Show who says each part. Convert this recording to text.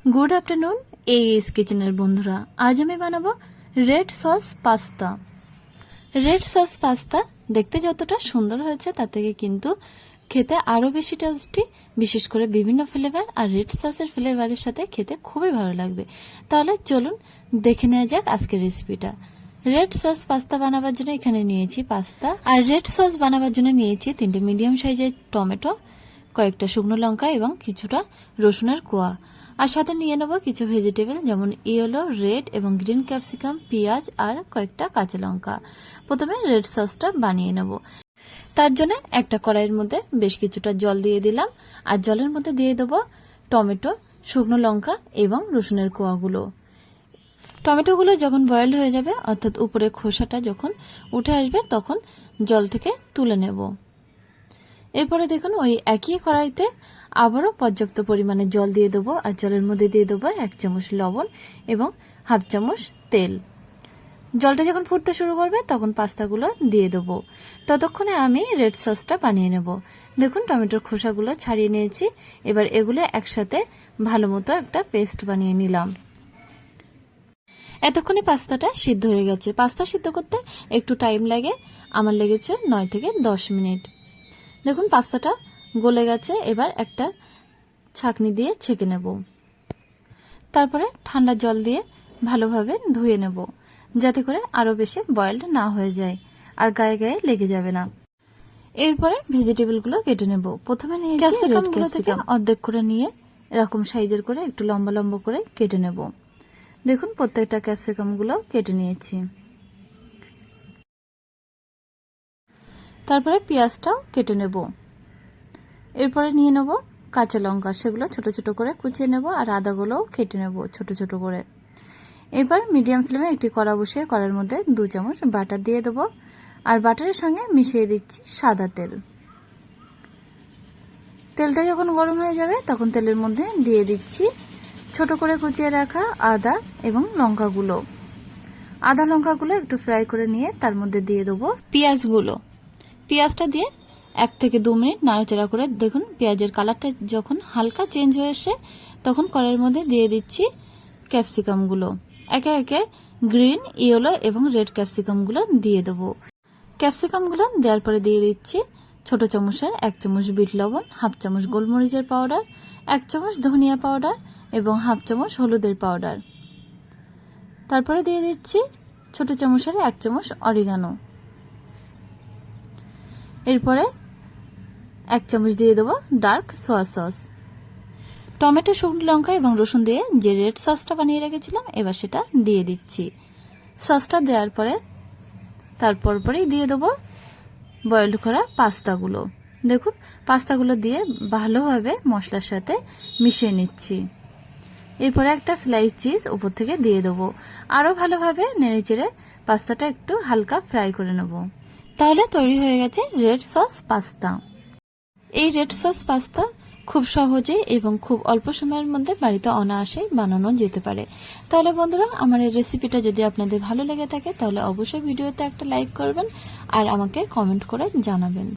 Speaker 1: Good afternoon S কিচেনের বন্ধুরা, আজ আমি বানাবো red sauce pasta. Red sauce pasta দেখতে যতটা সুন্দর হয়েছে তার থেকে কিন্তু খেতে আরও বেশি টেস্টি, বিশেষ করে বিভিন্ন ফ্লেভার আর রেড সসের ফ্লেভারের সাথে খেতে খুবই ভালো লাগবে। তাহলে চলুন দেখে নেওয়া যাক আজকের রেসিপিটা। রেড সস পাস্তা বানাবার জন্য এখানে নিয়েছি পাস্তা, আর রেড সস বানাবার জন্য নিয়েছি 3টে মিডিয়াম সাইজের টমেটো, কয়েকটা শুকনো লঙ্কা এবং কিছুটা রসুনের কোয়া, আর সাথে নিয়ে নেব কিছু ভেজিটেবল যেমন ইয়েলো, রেড এবং গ্রিন ক্যাপসিকাম, পেঁয়াজ আর কয়েকটা কাঁচা লঙ্কা। প্রথমে রেড সসটা বানিয়ে নেব। তার জন্য একটা কড়াইয়ের মধ্যে বেশ কিছুটা জল দিয়ে দিলাম, আর জলের মধ্যে দিয়ে দেবো টমেটো, শুকনো লঙ্কা এবং রসুনের কোয়াগুলো। টমেটোগুলো যখন বয়েলড হয়ে যাবে, অর্থাৎ উপরে খোসাটা যখন উঠে আসবে, তখন জল থেকে তুলে নেব। এরপরে দেখুন ওই একই কড়াইতে আবারও পর্যাপ্ত পরিমাণে জল দিয়ে দেবো, আর জলের মধ্যে দিয়ে দেবো 1 চামচ লবণ এবং হাফ চামচ তেল। জলটা যখন ফুটতে শুরু করবে তখন পাস্তাগুলো দিয়ে দেবো। ততক্ষণে আমি রেড সসটা বানিয়ে নেব। দেখুন টমেটোর খোসাগুলো ছাড়িয়ে নিয়েছি, এবার এগুলো একসাথে ভালো মতো একটা পেস্ট বানিয়ে নিলাম। এতক্ষণে পাস্তাটা সিদ্ধ হয়ে গেছে। পাস্তা সিদ্ধ করতে একটু টাইম লাগে, আমার লেগেছে 9 থেকে 10 মিনিট। দেখুন পাস্তাটা গলে গেছে, এবার একটা ছাঁকনি দিয়ে ছেঁকে নেব। তারপরে ঠান্ডা জল দিয়ে ভালোভাবে ধুয়ে নেব, যাতে করে আরো বেশি বয়েলড না হয়ে যায় আর গায়ে গায়ে লেগে যাবে না। এরপরে ভেজিটেবলগুলো কেটে নেব। প্রথমে নিয়েছি রেড ক্যাপসিকাম, অর্ধেক করে নিয়ে এরকম সাইজের করে একটু লম্বা লম্বা করে কেটে নেব। দেখুন প্রত্যেকটা ক্যাপসিকামগুলো কেটে নিয়েছি। তারপরে পেঁয়াজটাও কেটে নেব। এরপরে নিয়ে নেব কাঁচা লঙ্কা, সেগুলো ছোট ছোট করে কুচিয়ে নেব, আর আদাগুলোও কেটে নেব ছোট ছোট করে। এবার মিডিয়াম ফ্লেমে একটি কড়া বসিয়ে কড়ার মধ্যে 2 চামচ বাটার দিয়ে দেব, আর বাটারের সঙ্গে মিশিয়ে দিচ্ছি সাদা তেল। তেলটা যখন গরম হয়ে যাবে তখন তেলের মধ্যে দিয়ে দিচ্ছি ছোট করে কুচিয়ে রাখা আদা এবং লঙ্কাগুলো। আদা লঙ্কাগুলো একটু ফ্রাই করে নিয়ে তার মধ্যে দিয়ে দেবো পেঁয়াজগুলো। পেঁয়াজটা দিয়ে 1 থেকে 2 মিনিট নাড়াচাড়া করে দেখুন পেঁয়াজের কালারটা যখন হালকা চেঞ্জ হয়ে আসে তখন কড়াইয়ের মধ্যে দিয়ে দিচ্ছি ক্যাপসিকামগুলো। একে একে গ্রিন, ইয়েলো এবং রেড ক্যাপসিকামগুলো দিয়ে দেবো। ক্যাপসিকামগুলো দেওয়ার পরে দিয়ে দিচ্ছি ছোট চামচের 1 চামচ বিট লবণ, হাফ চামচ গোলমরিচের পাউডার, 1 চামচ ধনিয়া পাউডার এবং হাফ চামচ হলুদের পাউডার। তারপরে দিয়ে দিচ্ছি ছোট চামচের 1 চামচ অরিগানো। এরপরে 1 চামচ দিয়ে দেবো ডার্ক সোয়া সস। টমেটো, শুকনো লঙ্কা এবং রসুন দিয়ে যে রেড সসটা বানিয়ে রেখেছিলাম এবার সেটা দিয়ে দিচ্ছি। সসটা দেওয়ার পরে তারপরেই দিয়ে দেবো বয়েলড করা পাস্তাগুলো। দেখুন পাস্তাগুলো দিয়ে ভালোভাবে মশলার সাথে মিশিয়ে নিচ্ছি। এরপরে একটা স্লাইস চিজ উপর থেকে দিয়ে দেবো। আরও ভালোভাবে নেড়েচেড়ে পাস্তাটা একটু হালকা ফ্রাই করে নেব। তাহলে তৈরি হয়ে গেছে রেড সস পাস্তা। এই রেড সস পাস্তা খুব সহজে এবং খুব অল্প সময়ের মধ্যে বাড়িতে অনায়াসে বানানো যেতে পারে। তাহলে বন্ধুরা, আমার এই রেসিপিটা যদি আপনাদের ভালো লেগে থাকে তাহলে অবশ্যই ভিডিওতে একটা লাইক করবেন আর আমাকে কমেন্ট করে জানাবেন।